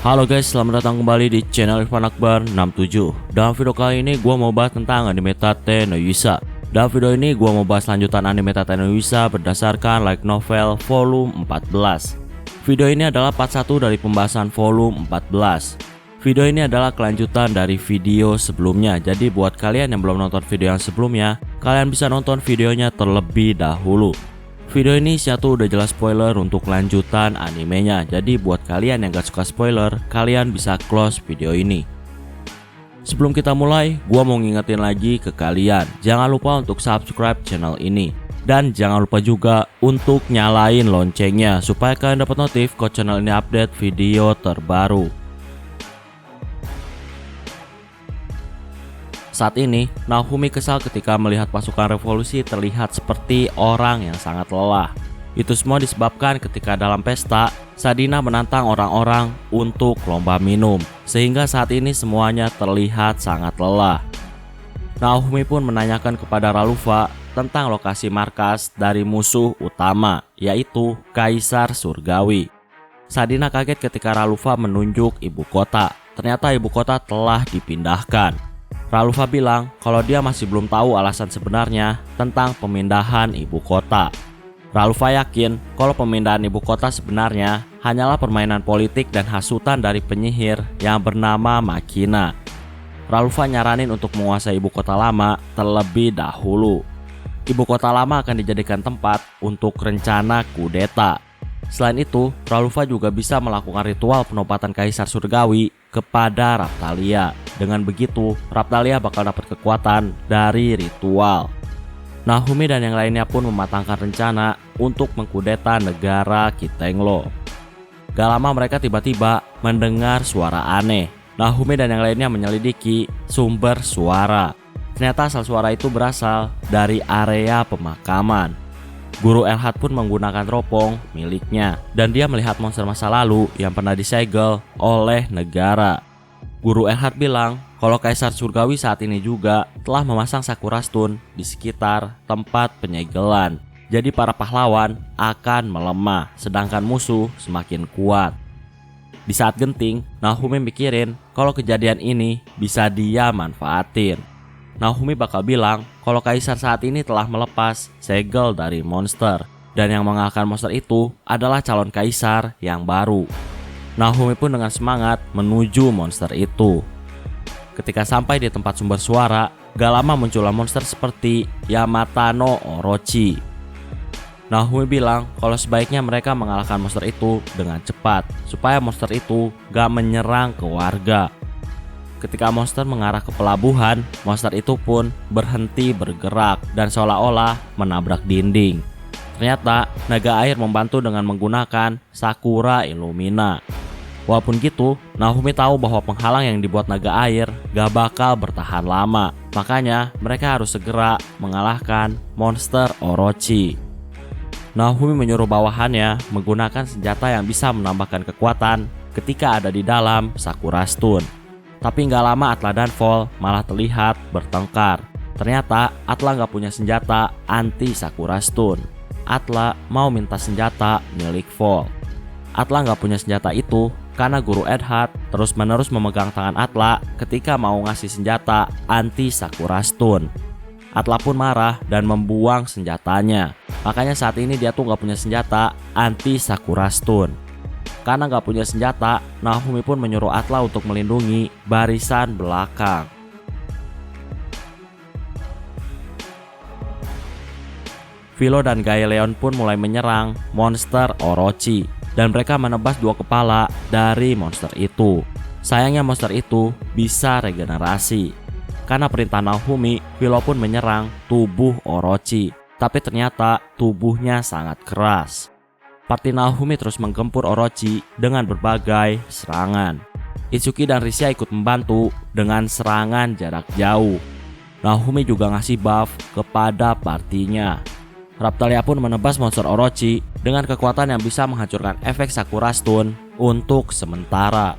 Halo guys, selamat datang kembali di channel Irfan Akbar 67. Dalam video kali ini gua mau bahas tentang anime Tate no Yusa. Dalam video ini gua mau bahas lanjutan anime Tate no Yusa berdasarkan light novel volume 14. Video ini adalah part 1 dari pembahasan volume 14. Video ini adalah kelanjutan dari video sebelumnya. Jadi buat kalian yang belum nonton video yang sebelumnya, kalian bisa nonton videonya terlebih dahulu. Video ini satu udah jelas spoiler untuk lanjutan animenya. Jadi buat kalian yang gak suka spoiler, kalian bisa close video ini. Sebelum kita mulai, gua mau ngingetin lagi ke kalian, jangan lupa untuk subscribe channel ini. Dan jangan lupa juga untuk nyalain loncengnya supaya kalian dapat notif kalau channel ini update video terbaru. Saat ini, Naofumi kesal ketika melihat pasukan revolusi terlihat seperti orang yang sangat lelah. Itu semua disebabkan ketika dalam pesta, Sadina menantang orang-orang untuk lomba minum, sehingga saat ini semuanya terlihat sangat lelah. Naofumi pun menanyakan kepada Ralufa tentang lokasi markas dari musuh utama, yaitu Kaisar Surgawi. Sadina kaget ketika Ralufa menunjuk ibu kota. Ternyata ibu kota telah dipindahkan. Ralufa bilang kalau dia masih belum tahu alasan sebenarnya tentang pemindahan ibu kota. Ralufa yakin kalau pemindahan ibu kota sebenarnya hanyalah permainan politik dan hasutan dari penyihir yang bernama Makina. Ralufa nyaranin untuk menguasai ibu kota lama terlebih dahulu. Ibu kota lama akan dijadikan tempat untuk rencana kudeta. Selain itu, Ralufa juga bisa melakukan ritual penobatan Kaisar Surgawi kepada Raphtalia. Dengan begitu, Raphtalia bakal dapat kekuatan dari ritual. Naofumi dan yang lainnya pun mematangkan rencana untuk mengkudeta negara Kitenglo. Gak lama mereka tiba-tiba mendengar suara aneh. Naofumi dan yang lainnya menyelidiki sumber suara. Ternyata asal suara itu berasal dari area pemakaman. Guru Elhat pun menggunakan teropong miliknya dan dia melihat monster masa lalu yang pernah disegel oleh negara. Guru Elhat bilang kalau Kaisar Surgawi saat ini juga telah memasang Sakura Stone di sekitar tempat penyegelan. Jadi para pahlawan akan melemah sedangkan musuh semakin kuat. Di saat genting, Naofumi mikirin kalau kejadian ini bisa dia manfaatin. Naofumi bakal bilang kalau Kaisar saat ini telah melepas segel dari monster dan yang mengalahkan monster itu adalah calon Kaisar yang baru. Naofumi pun dengan semangat menuju monster itu. Ketika sampai di tempat sumber suara, gak lama muncullah monster seperti Yamata no Orochi. Naofumi bilang kalau sebaiknya mereka mengalahkan monster itu dengan cepat supaya monster itu gak menyerang ke warga. Ketika monster mengarah ke pelabuhan, monster itu pun berhenti bergerak dan seolah-olah menabrak dinding. Ternyata naga air membantu dengan menggunakan Sakura Illumina. Walaupun gitu, Naofumi tahu bahwa penghalang yang dibuat naga air gak bakal bertahan lama. Makanya mereka harus segera mengalahkan monster Orochi. Naofumi menyuruh bawahannya menggunakan senjata yang bisa menambahkan kekuatan ketika ada di dalam Sakura Stone. Tapi nggak lama Atla dan Vol malah terlihat bertengkar. Ternyata Atla nggak punya senjata anti Sakura Stone. Atla mau minta senjata milik Vol. Atla nggak punya senjata itu karena Guru Elhat terus-menerus memegang tangan Atla ketika mau ngasih senjata anti Sakura Stone. Atla pun marah dan membuang senjatanya. Makanya saat ini dia tuh nggak punya senjata anti Sakura Stone. Karena gak punya senjata, Naofumi pun menyuruh Atla untuk melindungi barisan belakang. Philo dan Gaeleon pun mulai menyerang monster Orochi dan mereka menebas dua kepala dari monster itu. Sayangnya monster itu bisa regenerasi. Karena perintah Naofumi, Philo pun menyerang tubuh Orochi, tapi ternyata tubuhnya sangat keras. Parti Naofumi terus menggempur Orochi dengan berbagai serangan. Itsuki dan Risia ikut membantu dengan serangan jarak jauh. Naofumi juga ngasih buff kepada partinya. Raphtalia pun menebas monster Orochi dengan kekuatan yang bisa menghancurkan efek Sakura Stone untuk sementara.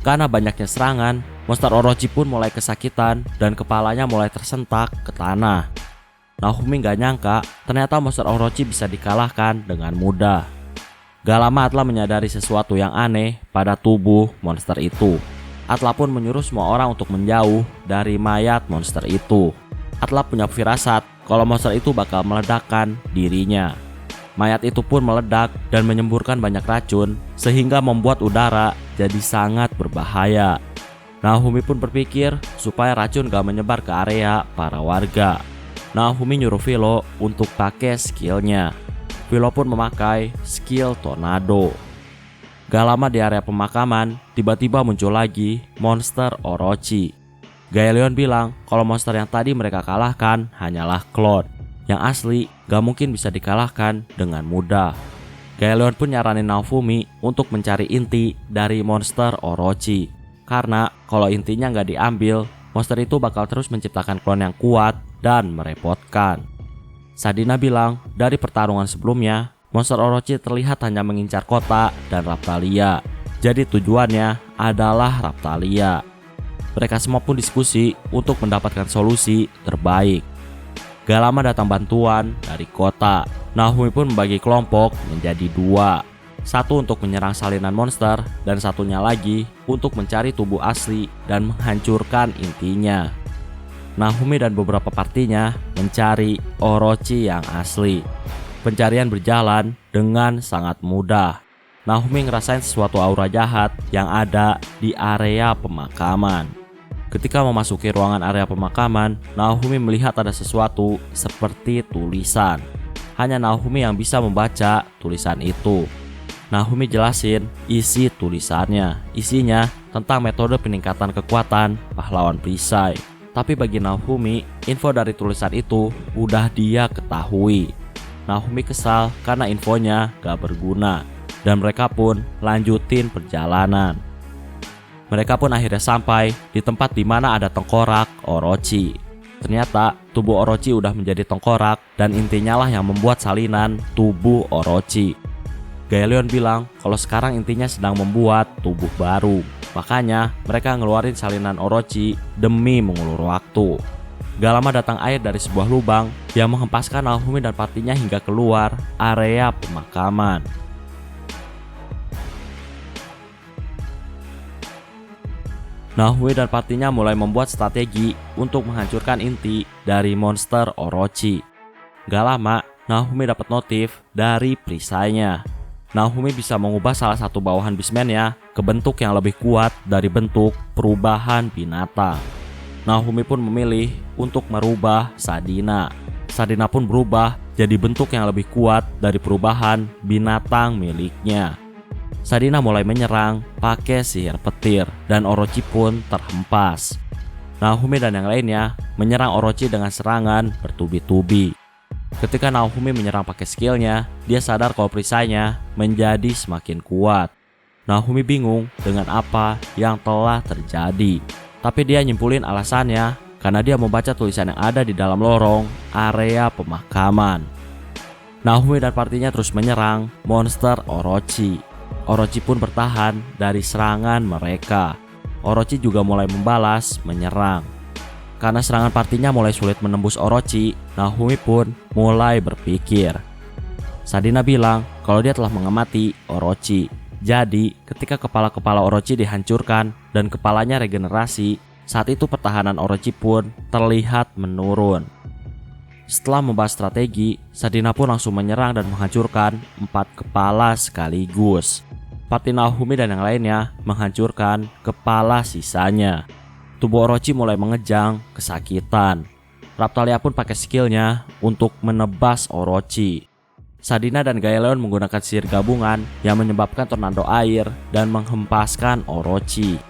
Karena banyaknya serangan, monster Orochi pun mulai kesakitan dan kepalanya mulai tersentak ke tanah. Naofumi gak nyangka ternyata monster Orochi bisa dikalahkan dengan mudah. Gak lama Atla menyadari sesuatu yang aneh pada tubuh monster itu. Atla pun menyuruh semua orang untuk menjauh dari mayat monster itu. Atla punya firasat kalau monster itu bakal meledakkan dirinya. Mayat itu pun meledak dan menyemburkan banyak racun sehingga membuat udara jadi sangat berbahaya. Naofumi pun berpikir supaya racun gak menyebar ke area para warga. Naofumi nyuruh Philo untuk pakai skillnya. Philo pun memakai skill tornado. Gak lama di area pemakaman, tiba-tiba muncul lagi monster Orochi. Gaelion bilang kalau monster yang tadi mereka kalahkan hanyalah clone. Yang asli gak mungkin bisa dikalahkan dengan mudah. Gaelion pun nyaranin Naofumi untuk mencari inti dari monster Orochi. Karena kalau intinya gak diambil, monster itu bakal terus menciptakan klon yang kuat dan merepotkan. Sadina bilang dari pertarungan sebelumnya, monster Orochi terlihat hanya mengincar kota dan Raptalia. Jadi tujuannya adalah Raptalia. Mereka semua pun diskusi untuk mendapatkan solusi terbaik. Gak lama datang bantuan dari kota. Naofumi pun membagi kelompok menjadi 2. Satu untuk menyerang salinan monster dan satunya lagi untuk mencari tubuh asli dan menghancurkan intinya. Naofumi dan beberapa partinya mencari Orochi yang asli. Pencarian berjalan dengan sangat mudah. Naofumi ngerasain sesuatu aura jahat yang ada di area pemakaman. Ketika memasuki ruangan area pemakaman, Naofumi melihat ada sesuatu seperti tulisan. Hanya Naofumi yang bisa membaca tulisan itu. Naofumi jelasin isi tulisannya. Isinya tentang metode peningkatan kekuatan pahlawan perisai. Tapi bagi Naofumi, info dari tulisan itu udah dia ketahui. Naofumi kesal karena infonya gak berguna. Dan mereka pun lanjutin perjalanan. Mereka pun akhirnya sampai di tempat di mana ada tengkorak Orochi. Ternyata tubuh Orochi udah menjadi tengkorak dan intinya lah yang membuat salinan tubuh Orochi. Gaelion bilang kalau sekarang intinya sedang membuat tubuh baru. Makanya mereka ngeluarin salinan Orochi demi mengulur waktu. Gak lama datang air dari sebuah lubang yang menghempaskan Naofumi dan partinya hingga keluar area pemakaman. Naofumi dan partinya mulai membuat strategi untuk menghancurkan inti dari monster Orochi. Gak lama, Naofumi dapat notif dari perisainya. Naofumi bisa mengubah salah satu bawahan beastman-nya ke bentuk yang lebih kuat dari bentuk perubahan binatang. Naofumi pun memilih untuk merubah Sadina. Sadina pun berubah jadi bentuk yang lebih kuat dari perubahan binatang miliknya. Sadina mulai menyerang pakai sihir petir dan Orochi pun terhempas. Naofumi dan yang lainnya menyerang Orochi dengan serangan bertubi-tubi. Ketika Naofumi menyerang pakai skillnya, dia sadar kalau perisainya menjadi semakin kuat. Naofumi bingung dengan apa yang telah terjadi. Tapi dia nyimpulin alasannya karena dia membaca tulisan yang ada di dalam lorong area pemakaman. Naofumi dan partinya terus menyerang monster Orochi. Orochi pun bertahan dari serangan mereka. Orochi juga mulai membalas menyerang. Karena serangan partinya mulai sulit menembus Orochi, Naofumi pun mulai berpikir. Sadina bilang kalau dia telah mengamati Orochi. Jadi ketika kepala-kepala Orochi dihancurkan dan kepalanya regenerasi, saat itu pertahanan Orochi pun terlihat menurun. Setelah membahas strategi, Sadina pun langsung menyerang dan menghancurkan 4 kepala sekaligus. Parti Naofumi dan yang lainnya menghancurkan kepala sisanya. Tubuh Orochi mulai mengejang kesakitan. Raptalia pun pakai skillnya untuk menebas Orochi. Sadina dan Gaelion menggunakan sihir gabungan yang menyebabkan tornado air dan menghempaskan Orochi.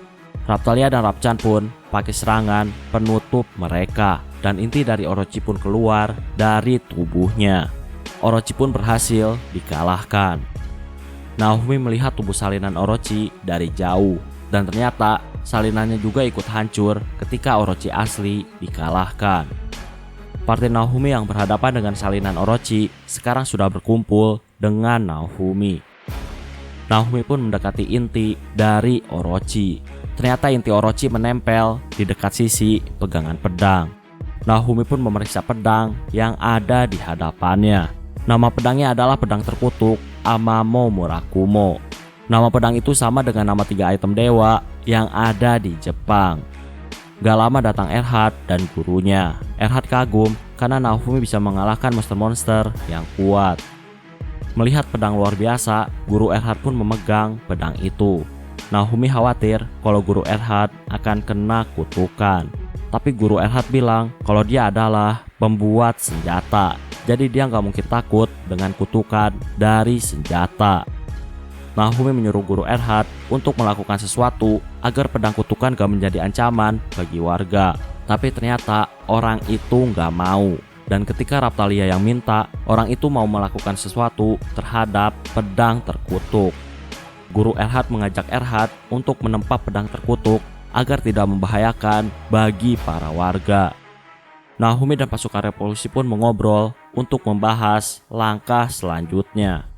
Raptalia dan Rapchan pun pakai serangan penutup mereka dan inti dari Orochi pun keluar dari tubuhnya. Orochi pun berhasil dikalahkan. Naofumi melihat tubuh salinan Orochi dari jauh dan ternyata salinannya juga ikut hancur ketika Orochi asli dikalahkan. Parti Naofumi yang berhadapan dengan salinan Orochi sekarang sudah berkumpul dengan Naofumi. Naofumi pun mendekati inti dari Orochi. Ternyata inti Orochi menempel di dekat sisi pegangan pedang. Naofumi pun memeriksa pedang yang ada di hadapannya. Nama pedangnya adalah pedang terkutuk Amamo Murakumo. Nama pedang itu sama dengan nama 3 item dewa yang ada di Jepang. Gak lama datang Erhard dan gurunya. Erhard kagum karena Naofumi bisa mengalahkan monster-monster yang kuat. Melihat pedang luar biasa, guru Erhard pun memegang pedang itu. Naofumi khawatir kalau guru Erhard akan kena kutukan. Tapi guru Erhard bilang kalau dia adalah pembuat senjata. Jadi dia gak mungkin takut dengan kutukan dari senjata. Naofumi menyuruh guru Erhard untuk melakukan sesuatu agar pedang kutukan gak menjadi ancaman bagi warga. Tapi ternyata orang itu gak mau. Dan ketika Raphtalia yang minta, orang itu mau melakukan sesuatu terhadap pedang terkutuk. Guru Erhard mengajak Erhard untuk menempa pedang terkutuk agar tidak membahayakan bagi para warga. Naofumi dan pasukan revolusi pun mengobrol untuk membahas langkah selanjutnya.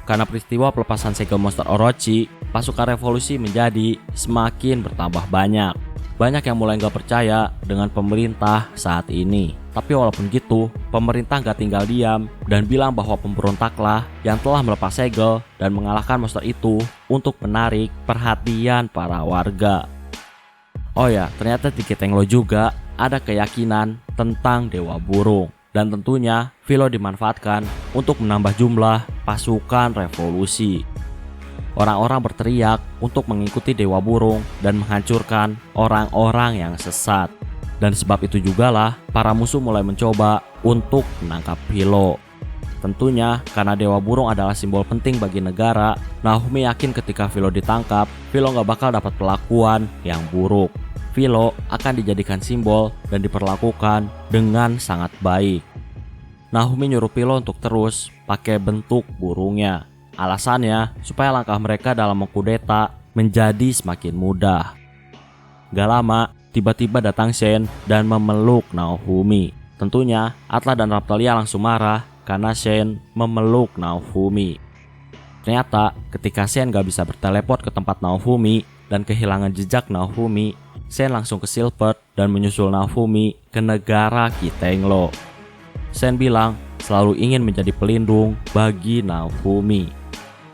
Karena peristiwa pelepasan segel monster Orochi, pasukan revolusi menjadi semakin bertambah banyak. Banyak yang mulai gak percaya dengan pemerintah saat ini. Tapi walaupun gitu, pemerintah gak tinggal diam dan bilang bahwa pemberontaklah yang telah melepas segel dan mengalahkan monster itu untuk menarik perhatian para warga. Oh ya, ternyata di Kitenglo juga ada keyakinan tentang Dewa Burung. Dan tentunya Filo dimanfaatkan untuk menambah jumlah pasukan revolusi. Orang-orang berteriak untuk mengikuti Dewa Burung dan menghancurkan orang-orang yang sesat. Dan sebab itu jugalah para musuh mulai mencoba untuk menangkap Filo. Tentunya karena Dewa Burung adalah simbol penting bagi negara, Naofumi yakin ketika Filo ditangkap, Filo gak bakal dapat perlakuan yang buruk. Filo akan dijadikan simbol dan diperlakukan dengan sangat baik. Naofumi nyuruh Filo untuk terus pakai bentuk burungnya. Alasannya supaya langkah mereka dalam mengkudeta menjadi semakin mudah. Gak lama, tiba-tiba datang Shen dan memeluk Naofumi. Tentunya Atla dan Raphtalia langsung marah karena Shen memeluk Naofumi. Ternyata ketika Shen gak bisa berteleport ke tempat Naofumi dan kehilangan jejak Naofumi, Shen langsung ke Silverd dan menyusul Naofumi ke negara Kitenglo. Shen bilang selalu ingin menjadi pelindung bagi Naofumi.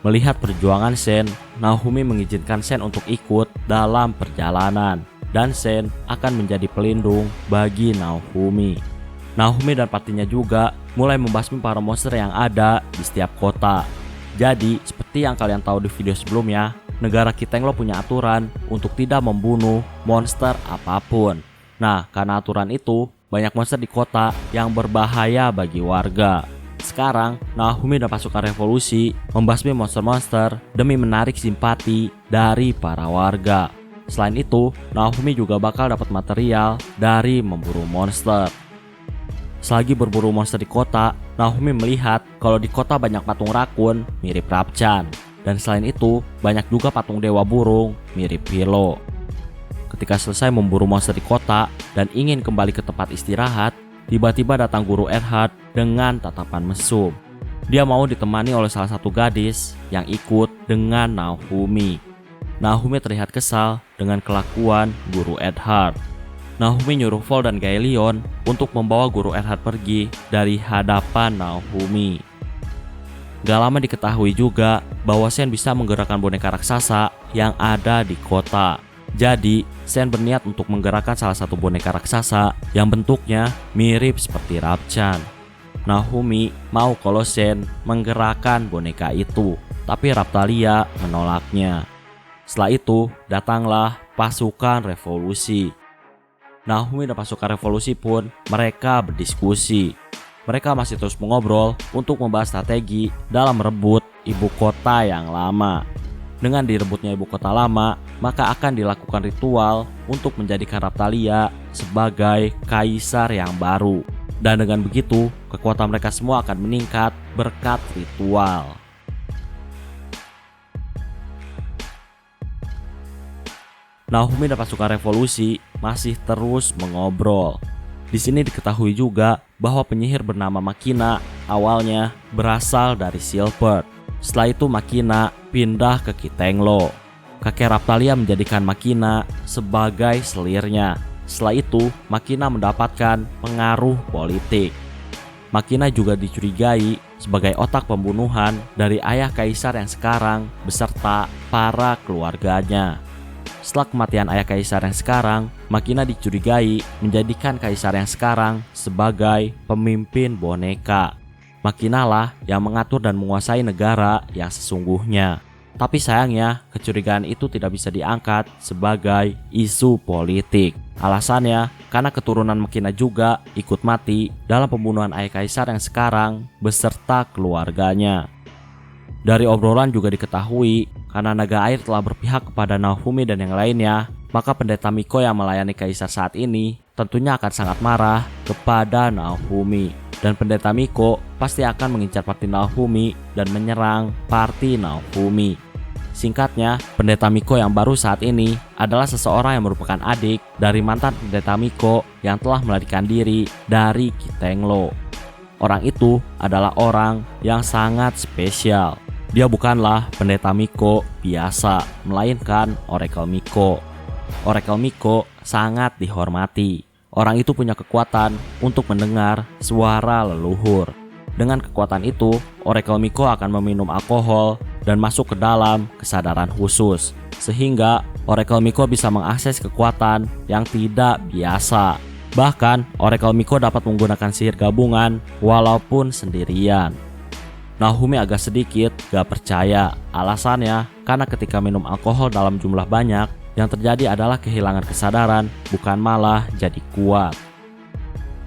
Melihat perjuangan Shen, Naofumi mengizinkan Shen untuk ikut dalam perjalanan dan Shen akan menjadi pelindung bagi Naofumi. Naofumi dan partinya juga mulai membasmi para monster yang ada di setiap kota. Jadi seperti yang kalian tahu di video sebelumnya, negara Kitenglo punya aturan untuk tidak membunuh monster apapun. Nah, karena aturan itu, banyak monster di kota yang berbahaya bagi warga. Sekarang, Naofumi dan pasukan revolusi membasmi monster-monster demi menarik simpati dari para warga. Selain itu, Naofumi juga bakal dapat material dari memburu monster. Selagi berburu monster di kota, Naofumi melihat kalau di kota banyak patung rakun mirip Rapchan. Dan selain itu, banyak juga patung Dewa Burung mirip Filo. Ketika selesai memburu monster di kota dan ingin kembali ke tempat istirahat, tiba-tiba datang guru Erhard dengan tatapan mesum. Dia mau ditemani oleh salah satu gadis yang ikut dengan Naofumi. Naofumi terlihat kesal dengan kelakuan guru Erhard. Naofumi nyuruh Vol dan Gaelion untuk membawa guru Erhard pergi dari hadapan Naofumi. Gak lama diketahui juga bahwa Shen bisa menggerakkan boneka raksasa yang ada di kota. Jadi, Shen berniat untuk menggerakkan salah satu boneka raksasa yang bentuknya mirip seperti Rapchan. Naofumi mau kalau Shen menggerakkan boneka itu, tapi Raphtalia menolaknya. Setelah itu, datanglah pasukan revolusi. Naofumi dan pasukan revolusi pun mereka berdiskusi. Mereka masih terus mengobrol untuk membahas strategi dalam merebut ibu kota yang lama. Dengan direbutnya ibu kota lama, maka akan dilakukan ritual untuk menjadikan Raphtalia sebagai kaisar yang baru. Dan dengan begitu, kekuatan mereka semua akan meningkat berkat ritual. Naofumi dan pasukan revolusi masih terus mengobrol. Di sini diketahui juga bahwa penyihir bernama Makina awalnya berasal dari Silverd. Setelah itu Makina pindah ke Kitenglo. Kakek Raphtalia menjadikan Makina sebagai selirnya. Setelah itu, Makina mendapatkan pengaruh politik. Makina juga dicurigai sebagai otak pembunuhan dari ayah kaisar yang sekarang beserta para keluarganya. Setelah kematian ayah kaisar yang sekarang, Makina dicurigai menjadikan kaisar yang sekarang sebagai pemimpin boneka. Makina lah yang mengatur dan menguasai negara yang sesungguhnya. Tapi sayangnya, kecurigaan itu tidak bisa diangkat sebagai isu politik. Alasannya, karena keturunan Makina juga ikut mati dalam pembunuhan ayah kaisar yang sekarang beserta keluarganya. Dari obrolan juga diketahui, karena naga air telah berpihak kepada Naofumi dan yang lainnya, maka pendeta Miko yang melayani kaisar saat ini tentunya akan sangat marah kepada Naofumi. Dan pendeta Miko pasti akan mengincar parti Naofumi dan menyerang parti Naofumi. Singkatnya, pendeta Miko yang baru saat ini adalah seseorang yang merupakan adik dari mantan pendeta Miko yang telah melarikan diri dari Kitenglo. Orang itu adalah orang yang sangat spesial. Dia bukanlah pendeta Miko biasa, melainkan Oracle Miko. Oracle Miko sangat dihormati. Orang itu punya kekuatan untuk mendengar suara leluhur. Dengan kekuatan itu, Oracle Miko akan meminum alkohol dan masuk ke dalam kesadaran khusus, sehingga Oracle Miko bisa mengakses kekuatan yang tidak biasa. Bahkan, Oracle Miko dapat menggunakan sihir gabungan walaupun sendirian. Naofumi agak sedikit gak percaya. Alasannya, karena ketika minum alkohol dalam jumlah banyak, yang terjadi adalah kehilangan kesadaran, bukan malah jadi kuat.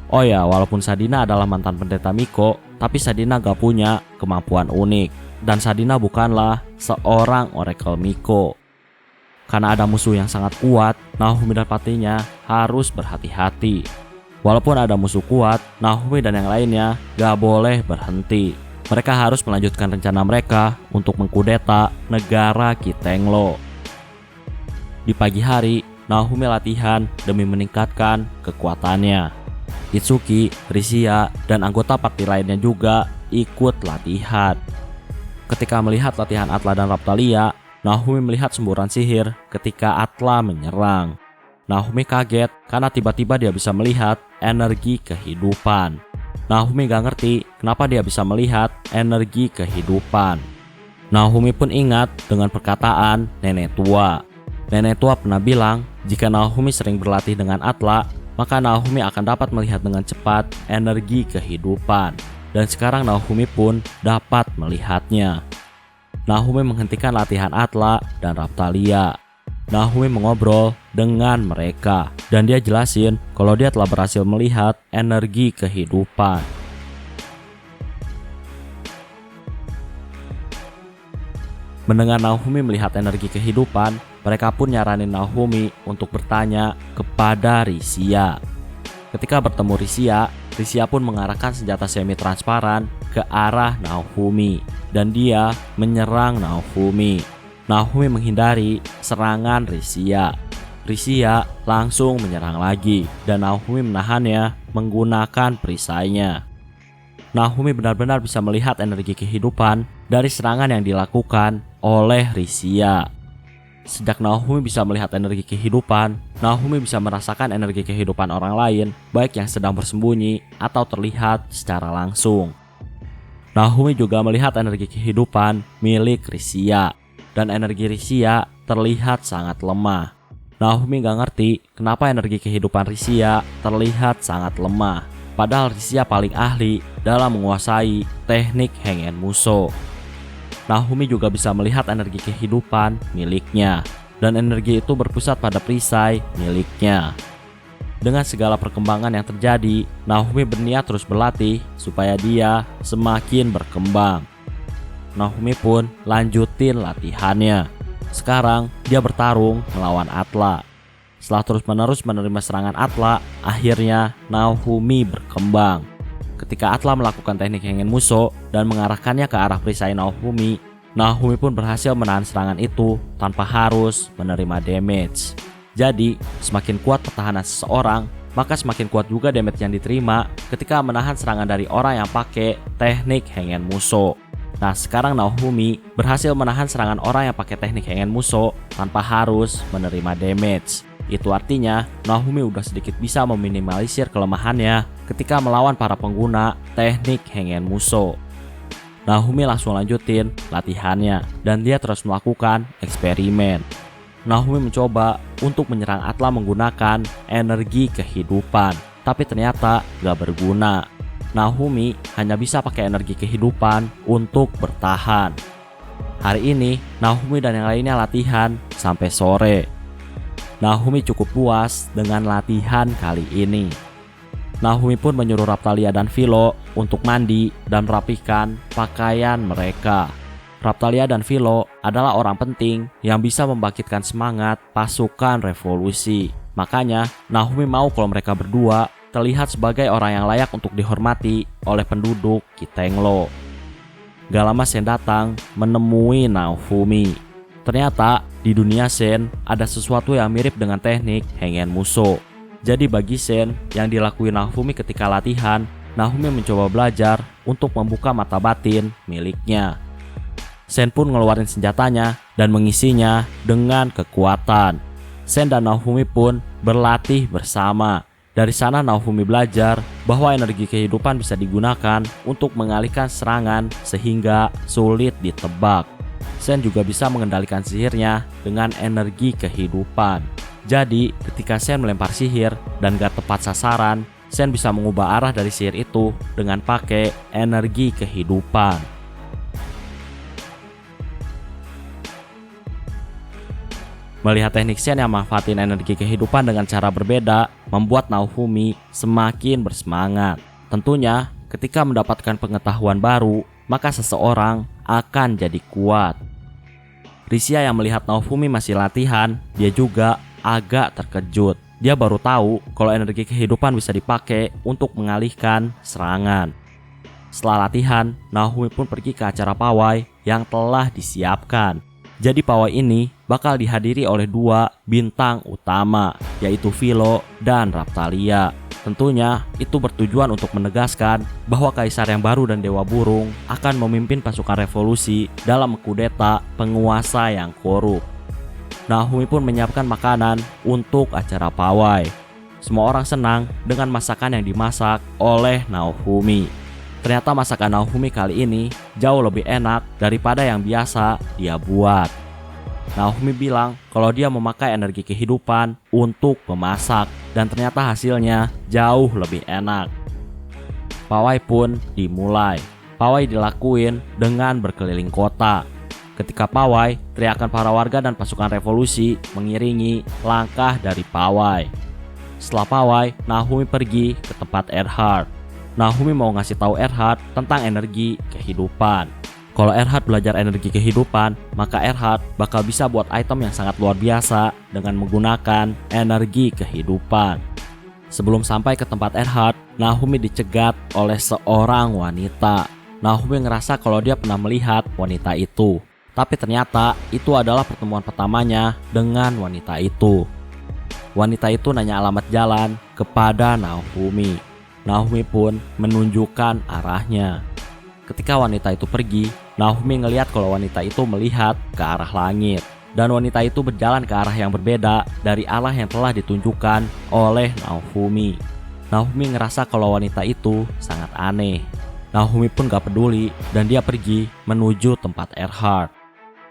Oh ya, walaupun Sadina adalah mantan pendeta Miko, tapi Sadina gak punya kemampuan unik. Dan Sadina bukanlah seorang Oracle Miko. Karena ada musuh yang sangat kuat, Naofumi dan patinya harus berhati-hati. Walaupun ada musuh kuat, Naofumi dan yang lainnya gak boleh berhenti. Mereka harus melanjutkan rencana mereka untuk mengkudeta negara Kitenglo. Di pagi hari, Naofumi latihan demi meningkatkan kekuatannya. Itsuki, Risia, dan anggota parti lainnya juga ikut latihan. Ketika melihat latihan Atla dan Raptalia, Naofumi melihat semburan sihir ketika Atla menyerang. Naofumi kaget karena tiba-tiba dia bisa melihat energi kehidupan. Naofumi gak ngerti kenapa dia bisa melihat energi kehidupan. Naofumi pun ingat dengan perkataan nenek tua. Nenek tua pernah bilang jika Naofumi sering berlatih dengan Atla, maka Naofumi akan dapat melihat dengan cepat energi kehidupan. Dan sekarang Naofumi pun dapat melihatnya. Naofumi menghentikan latihan Atla dan Raptalia. Naofumi mengobrol dengan mereka dan dia jelasin kalau dia telah berhasil melihat energi kehidupan. Mendengar Naofumi melihat energi kehidupan, mereka pun nyaranin Naofumi untuk bertanya kepada Risia. Ketika bertemu Risia, Risia pun mengarahkan senjata semi-transparan ke arah Naofumi dan dia menyerang Naofumi. Naofumi menghindari serangan Risia. Risia langsung menyerang lagi dan Naofumi menahannya menggunakan perisainya. Naofumi benar-benar bisa melihat energi kehidupan dari serangan yang dilakukan oleh Risia. Sejak Naofumi bisa melihat energi kehidupan, Naofumi bisa merasakan energi kehidupan orang lain, baik yang sedang bersembunyi atau terlihat secara langsung. Naofumi juga melihat energi kehidupan milik Risia, dan energi Risia terlihat sangat lemah. Naofumi gak ngerti kenapa energi kehidupan Risia terlihat sangat lemah, padahal Risia paling ahli dalam menguasai teknik Hengen Musou. Naofumi juga bisa melihat energi kehidupan miliknya, dan energi itu berpusat pada perisai miliknya. Dengan segala perkembangan yang terjadi, Naofumi berniat terus berlatih supaya dia semakin berkembang. Naofumi pun lanjutin latihannya. Sekarang dia bertarung melawan Atla. Setelah terus-menerus menerima serangan Atla, akhirnya Naofumi berkembang. Ketika Atla melakukan teknik Hengen Musou dan mengarahkannya ke arah perisai Naofumi, Naofumi pun berhasil menahan serangan itu tanpa harus menerima damage. Jadi, semakin kuat pertahanan seseorang, maka semakin kuat juga damage yang diterima ketika menahan serangan dari orang yang pakai teknik Hengen Musou. Nah, sekarang Naofumi berhasil menahan serangan orang yang pakai teknik Hengen Musou tanpa harus menerima damage. Itu artinya Naofumi udah sedikit bisa meminimalisir kelemahannya ketika melawan para pengguna teknik Hengen Musou. Naofumi langsung lanjutin latihannya dan dia terus melakukan eksperimen. Naofumi mencoba untuk menyerang Atla menggunakan energi kehidupan, tapi ternyata gak berguna. Naofumi hanya bisa pakai energi kehidupan untuk bertahan. Hari ini Naofumi dan yang lainnya latihan sampai sore. Naofumi cukup puas dengan latihan kali ini. Naofumi pun menyuruh Raphtalia dan Philo untuk mandi dan merapikan pakaian mereka. Raphtalia dan Philo adalah orang penting yang bisa membangkitkan semangat pasukan revolusi. Makanya Naofumi mau kalau mereka berdua terlihat sebagai orang yang layak untuk dihormati oleh penduduk Kitenglo. Gak lama Sen datang menemui Naofumi. Ternyata di dunia Sen ada sesuatu yang mirip dengan teknik Hengen Musou. Jadi bagi Sen yang dilakuin Naofumi ketika latihan, Naofumi mencoba belajar untuk membuka mata batin miliknya. Sen pun ngeluarin senjatanya dan mengisinya dengan kekuatan. Sen dan Naofumi pun berlatih bersama. Dari sana Naofumi belajar bahwa energi kehidupan bisa digunakan untuk mengalihkan serangan sehingga sulit ditebak. Sen juga bisa mengendalikan sihirnya dengan energi kehidupan. Jadi ketika Sen melempar sihir dan gak tepat sasaran, Sen bisa mengubah arah dari sihir itu dengan pakai energi kehidupan. Melihat teknik Sen yang manfaatin energi kehidupan dengan cara berbeda membuat Naofumi semakin bersemangat. Tentunya ketika mendapatkan pengetahuan baru, maka seseorang akan jadi kuat. Risia yang melihat Naofumi masih latihan, dia juga agak terkejut. Dia baru tahu kalau energi kehidupan bisa dipakai untuk mengalihkan serangan. Setelah latihan, Naofumi pun pergi ke acara pawai yang telah disiapkan. Jadi pawai ini bakal dihadiri oleh dua bintang utama, yaitu Philo dan Raphtalia. Tentunya itu bertujuan untuk menegaskan bahwa kaisar yang baru dan Dewa Burung akan memimpin pasukan revolusi dalam mengkudeta penguasa yang korup. Naofumi pun menyiapkan makanan untuk acara pawai. Semua orang senang dengan masakan yang dimasak oleh Naofumi. Ternyata masakan Naofumi kali ini jauh lebih enak daripada yang biasa dia buat. Naofumi bilang kalau dia memakai energi kehidupan untuk memasak dan ternyata hasilnya jauh lebih enak. Pawai pun dimulai. Pawai dilakuin dengan berkeliling kota. Ketika pawai, teriakan para warga dan pasukan revolusi mengiringi langkah dari pawai. Setelah pawai, Naofumi pergi ke tempat Erhard. Naofumi mau ngasih tahu Erhard tentang energi kehidupan. Kalau Erhard belajar energi kehidupan, maka Erhard bakal bisa buat item yang sangat luar biasa dengan menggunakan energi kehidupan. Sebelum sampai ke tempat Erhard, Naofumi dicegat oleh seorang wanita. Naofumi ngerasa kalau dia pernah melihat wanita itu. Tapi ternyata itu adalah pertemuan pertamanya dengan wanita itu. Wanita itu nanya alamat jalan kepada Naofumi. Naofumi pun menunjukkan arahnya. Ketika wanita itu pergi, Naofumi ngelihat kalau wanita itu melihat ke arah langit. Dan wanita itu berjalan ke arah yang berbeda dari arah yang telah ditunjukkan oleh Naofumi. Naofumi ngerasa kalau wanita itu sangat aneh. Naofumi pun gak peduli dan dia pergi menuju tempat Erhard.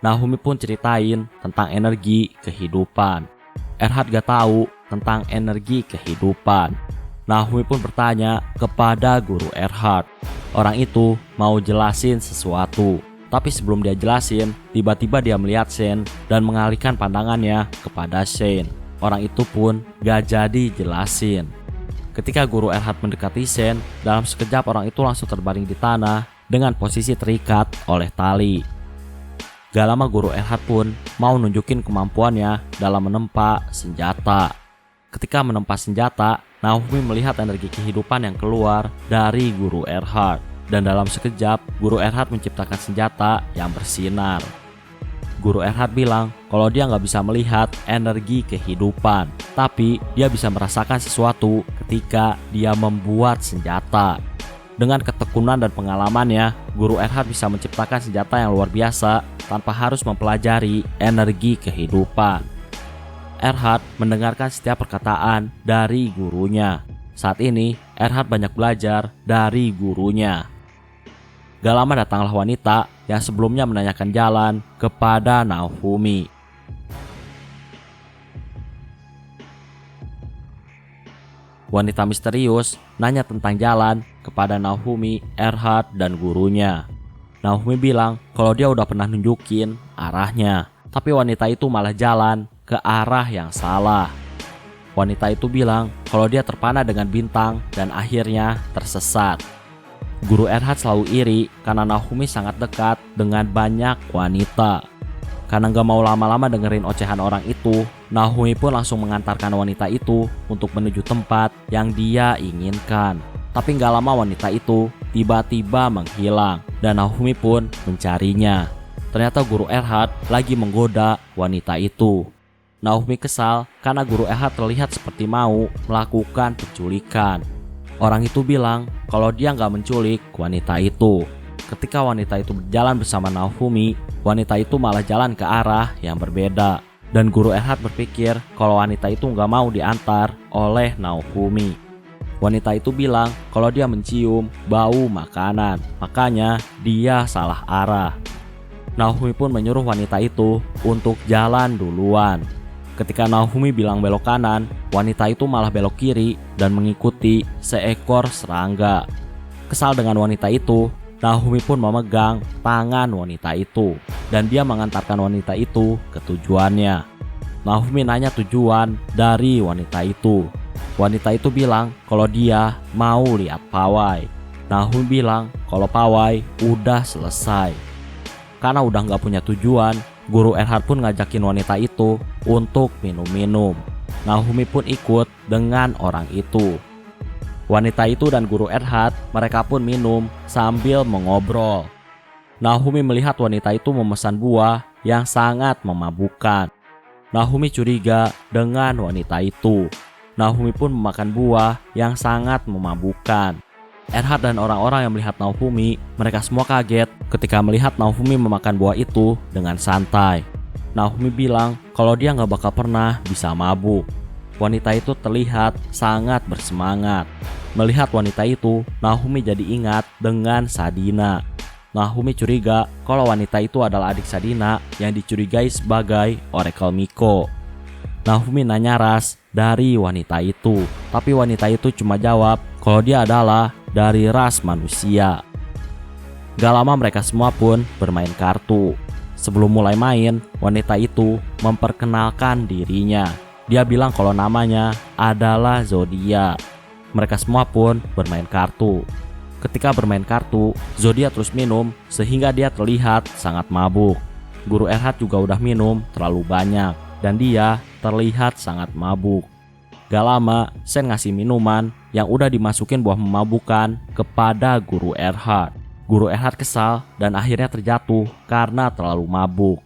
Naofumi pun ceritain tentang energi kehidupan. Erhard gak tahu tentang energi kehidupan. Naofumi pun bertanya kepada guru Erhard. Orang itu mau jelasin sesuatu. Tapi sebelum dia jelasin, tiba-tiba dia melihat Sen dan mengalihkan pandangannya kepada Sen. Orang itu pun gak jadi jelasin. Ketika guru Erhard mendekati Sen, dalam sekejap orang itu langsung terbaring di tanah dengan posisi terikat oleh tali. Gak lama guru Erhard pun mau nunjukin kemampuannya dalam menempa senjata. Ketika menempa senjata, Naofumi melihat energi kehidupan yang keluar dari guru Erhard. Dan dalam sekejap, guru Erhard menciptakan senjata yang bersinar. Guru Erhard bilang kalau dia gak bisa melihat energi kehidupan, tapi dia bisa merasakan sesuatu ketika dia membuat senjata. Dengan ketekunan dan pengalamannya, guru Erhard bisa menciptakan senjata yang luar biasa tanpa harus mempelajari energi kehidupan. Erhard mendengarkan setiap perkataan dari gurunya. Saat ini, Erhard banyak belajar dari gurunya. Gak lama datanglah wanita yang sebelumnya menanyakan jalan kepada Naofumi. Wanita misterius nanya tentang jalan kepada Naofumi, Erhard, dan gurunya. Naofumi bilang kalau dia udah pernah nunjukin arahnya, tapi wanita itu malah jalan ke arah yang salah. Wanita itu bilang kalau dia terpana dengan bintang dan akhirnya tersesat. Guru Erhard selalu iri karena Naofumi sangat dekat dengan banyak wanita. Karena gak mau lama-lama dengerin ocehan orang itu, Naofumi pun langsung mengantarkan wanita itu untuk menuju tempat yang dia inginkan. Tapi gak lama wanita itu tiba-tiba menghilang dan Naofumi pun mencarinya. Ternyata guru Erhard lagi menggoda wanita itu. Naofumi kesal karena guru Erhard terlihat seperti mau melakukan penculikan. Orang itu bilang kalau dia gak menculik wanita itu. Ketika wanita itu berjalan bersama Naofumi, wanita itu malah jalan ke arah yang berbeda. Dan guru Erhard berpikir kalau wanita itu gak mau diantar oleh Naofumi. Wanita itu bilang kalau dia mencium bau makanan, makanya dia salah arah. Naofumi pun menyuruh wanita itu untuk jalan duluan. Ketika Naofumi bilang belok kanan, wanita itu malah belok kiri dan mengikuti seekor serangga. Kesal dengan wanita itu, Naofumi pun memegang tangan wanita itu dan dia mengantarkan wanita itu ke tujuannya. Naofumi nanya tujuan dari wanita itu. Wanita itu bilang kalau dia mau lihat pawai. Naofumi bilang kalau pawai udah selesai. Karena udah gak punya tujuan, guru Erhard pun ngajakin wanita itu untuk minum-minum. Naofumi pun ikut dengan orang itu. Wanita itu dan guru Erhard, mereka pun minum sambil mengobrol. Naofumi melihat wanita itu memesan buah yang sangat memabukkan. Naofumi curiga dengan wanita itu. Naofumi pun memakan buah yang sangat memabukkan. Erhard dan orang-orang yang melihat Naofumi, mereka semua kaget ketika melihat Naofumi memakan buah itu dengan santai. Naofumi bilang kalau dia gak bakal pernah bisa mabuk. Wanita itu terlihat sangat bersemangat. Melihat wanita itu, Naofumi jadi ingat dengan Sadina. Naofumi curiga kalau wanita itu adalah adik Sadina yang dicurigai sebagai Oracle Miko. Naofumi nanya ras dari wanita itu, tapi wanita itu cuma jawab kalau dia adalah dari ras manusia. Gak lama mereka semua pun bermain kartu. Sebelum mulai main, wanita itu memperkenalkan dirinya. Dia bilang kalau namanya adalah Zodia. Mereka semua pun bermain kartu. Ketika bermain kartu, Zodia terus minum sehingga dia terlihat sangat mabuk. Guru Erhard juga udah minum terlalu banyak dan dia terlihat sangat mabuk. Gak lama, Sen ngasih minuman yang udah dimasukin buah memabukkan kepada guru Erhard. Guru Erhard kesal dan akhirnya terjatuh karena terlalu mabuk.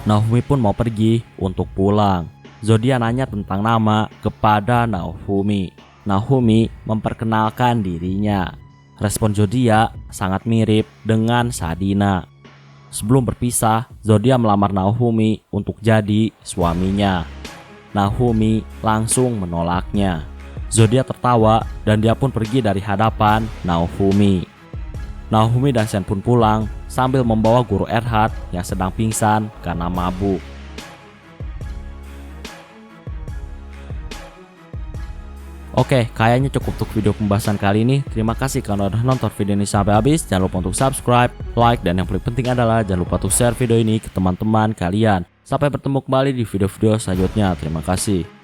Naofumi pun mau pergi untuk pulang. Zodia nanya tentang nama kepada Naofumi. Naofumi memperkenalkan dirinya. Respon Zodia sangat mirip dengan Sadina. Sebelum berpisah, Zodia melamar Naofumi untuk jadi suaminya. Naofumi langsung menolaknya. Zodia tertawa dan dia pun pergi dari hadapan Naofumi. Naofumi dan Sen pun pulang sambil membawa guru Erhard yang sedang pingsan karena mabuk. Oke, kayaknya cukup untuk video pembahasan kali ini. Terima kasih karena udah nonton video ini sampai habis. Jangan lupa untuk subscribe, like, dan yang paling penting adalah jangan lupa untuk share video ini ke teman-teman kalian. Sampai bertemu kembali di video-video selanjutnya. Terima kasih.